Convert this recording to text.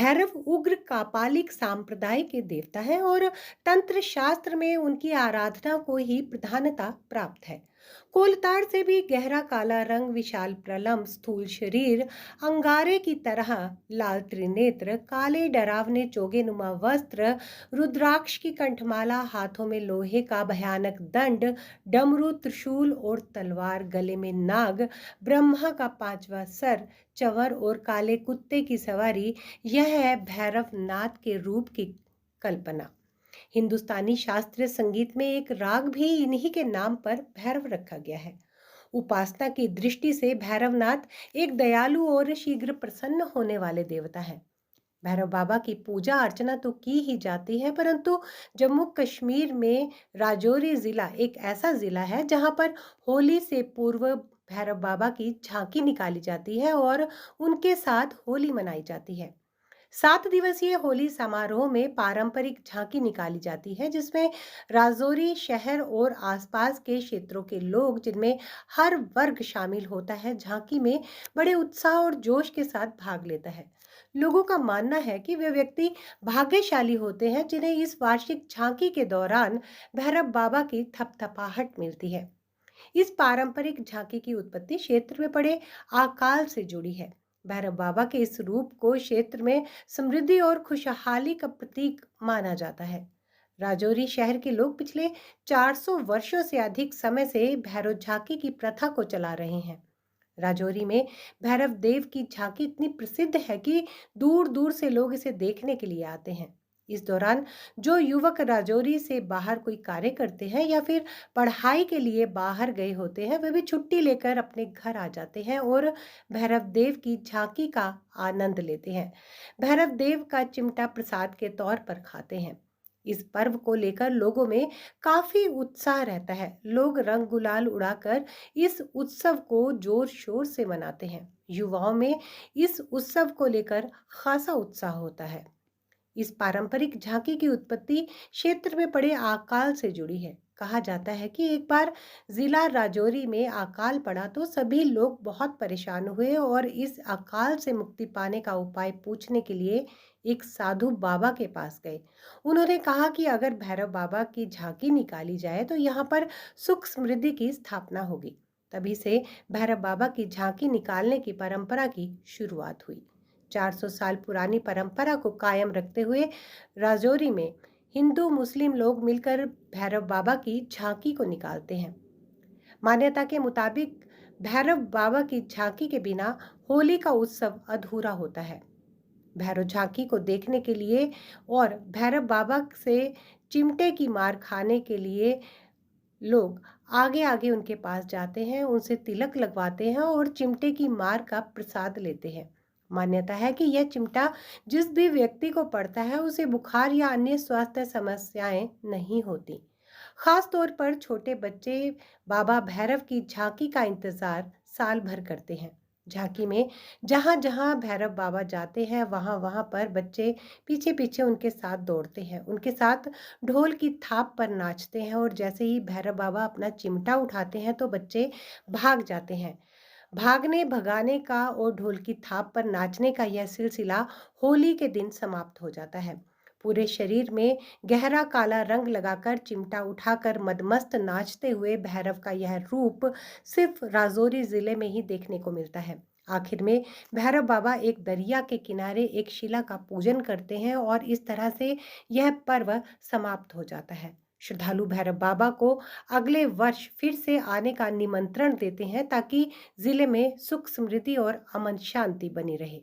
भैरव उग्र कापालिक संप्रदाय के देवता हैं और तंत्र शास्त्र में उनकी आराधना को ही प्रधानता प्राप्त है। कोलतार से भी गहरा काला रंग, विशाल प्रलंब, स्थूल शरीर, अंगारे की तरह लाल त्रिनेत्र, काले डरावने चोगेनुमा वस्त्र, रुद्राक्ष की कंठमाला, हाथों में लोहे का भयानक दंड, डमरू, त्रिशूल और तलवार, गले में नाग, ब्रह्मा का पांचवा सर, चंवर और काले कुत्ते की सवारी, यह है भैरवनाथ के रूप की कल्पना। हिंदुस्तानी शास्त्रीय संगीत में एक राग भी इन्हीं के नाम पर भैरव रखा गया है। उपासना की दृष्टि से भैरवनाथ एक दयालु और शीघ्र प्रसन्न होने वाले देवता हैं। भैरव बाबा की पूजा अर्चना तो की ही जाती है, परंतु जम्मू कश्मीर में राजौरी जिला एक ऐसा जिला है जहां पर होली से पूर्व भैरव बाबा की झांकी निकाली जाती है और उनके साथ होली मनाई जाती है। 7 दिवसीय होली समारोह में पारंपरिक झांकी निकाली जाती है, जिसमें राजौरी शहर और आसपास के क्षेत्रों के लोग, जिनमें हर वर्ग शामिल होता है, झांकी में बड़े उत्साह और जोश के साथ भाग लेता है। लोगों का मानना है कि वे व्यक्ति भाग्यशाली होते हैं जिन्हें इस वार्षिक झांकी के दौरान भैरव बाबा की थपथपाहट मिलती है। इस पारंपरिक झांकी की उत्पत्ति क्षेत्र में पड़े अकाल से जुड़ी है। भैरव बाबा के इस रूप को क्षेत्र में समृद्धि और खुशहाली का प्रतीक माना जाता है। राजौरी शहर के लोग पिछले 400 वर्षों से अधिक समय से भैरव झांकी की प्रथा को चला रहे हैं। राजौरी में भैरव देव की झांकी इतनी प्रसिद्ध है कि दूर दूर से लोग इसे देखने के लिए आते हैं। इस दौरान जो युवक राजौरी से बाहर कोई कार्य करते हैं या फिर पढ़ाई के लिए बाहर गए होते हैं, वे भी छुट्टी लेकर अपने घर आ जाते हैं और भैरव देव की झांकी का आनंद लेते हैं। भैरव देव का चिमटा प्रसाद के तौर पर खाते हैं। इस पर्व को लेकर लोगों में काफी उत्साह रहता है। लोग रंग गुलाल उड़ाकर इस उत्सव को जोर शोर से मनाते हैं। युवाओं में इस उत्सव को लेकर खासा उत्साह होता है। इस पारंपरिक झांकी की उत्पत्ति क्षेत्र में पड़े अकाल से जुड़ी है। कहा जाता है कि एक बार जिला राजौरी में अकाल पड़ा तो सभी लोग बहुत परेशान हुए और इस अकाल से मुक्ति पाने का उपाय पूछने के लिए एक साधु बाबा के पास गए। उन्होंने कहा कि अगर भैरव बाबा की झांकी निकाली जाए तो यहाँ पर सुख समृद्धि की स्थापना होगी। तभी से भैरव बाबा की झांकी निकालने की परंपरा की शुरुआत हुई। 400 साल पुरानी परंपरा को कायम रखते हुए राजौरी में हिंदू मुस्लिम लोग मिलकर भैरव बाबा की झांकी को निकालते हैं। मान्यता के मुताबिक भैरव बाबा की झांकी के बिना होली का उत्सव अधूरा होता है। भैरव झांकी को देखने के लिए और भैरव बाबा से चिमटे की मार खाने के लिए लोग आगे आगे उनके पास जाते हैं, उनसे तिलक लगवाते हैं और चिमटे की मार का प्रसाद लेते हैं। मान्यता है कि यह चिमटा जिस भी व्यक्ति को पड़ता है उसे बुखार या अन्य स्वास्थ्य समस्याएं नहीं होती। खास तौर पर छोटे बच्चे बाबा भैरव की झांकी का इंतजार साल भर करते हैं। झांकी में जहां जहां भैरव बाबा जाते हैं वहां वहां पर बच्चे पीछे पीछे उनके साथ दौड़ते हैं, उनके साथ ढोल की थाप पर नाचते हैं और जैसे ही भैरव बाबा अपना चिमटा उठाते हैं तो बच्चे भाग जाते हैं। भागने भगाने का और ढोल की थाप पर नाचने का यह सिलसिला होली के दिन समाप्त हो जाता है। पूरे शरीर में गहरा काला रंग लगाकर चिमटा उठाकर मदमस्त नाचते हुए भैरव का यह रूप सिर्फ राजौरी जिले में ही देखने को मिलता है। आखिर में भैरव बाबा एक दरिया के किनारे एक शिला का पूजन करते हैं और इस तरह से यह पर्व समाप्त हो जाता है। श्रद्धालु भैरव बाबा को अगले वर्ष फिर से आने का निमंत्रण देते हैं ताकि जिले में सुख समृद्धि और अमन शांति बनी रहे।